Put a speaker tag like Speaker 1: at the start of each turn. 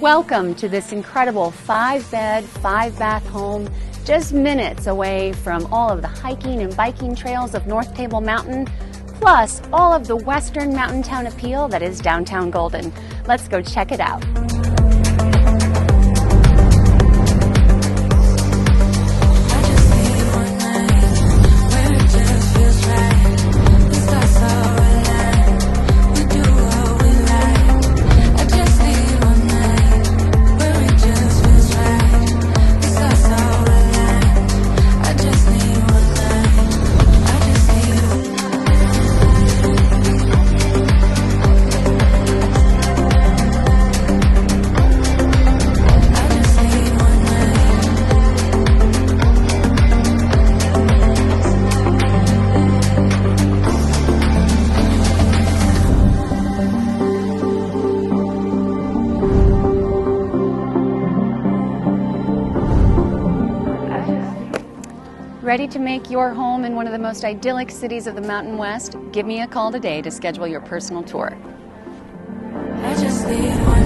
Speaker 1: Welcome to this incredible 5-bed, 5-bath home, just minutes away from all of the hiking and biking trails of North Table Mountain, plus all of the western mountain town appeal that is downtown Golden. Let's go check it out. Ready to make your home in one of the most idyllic cities of the Mountain West? Give me a call today to schedule your personal tour.
Speaker 2: I just need one.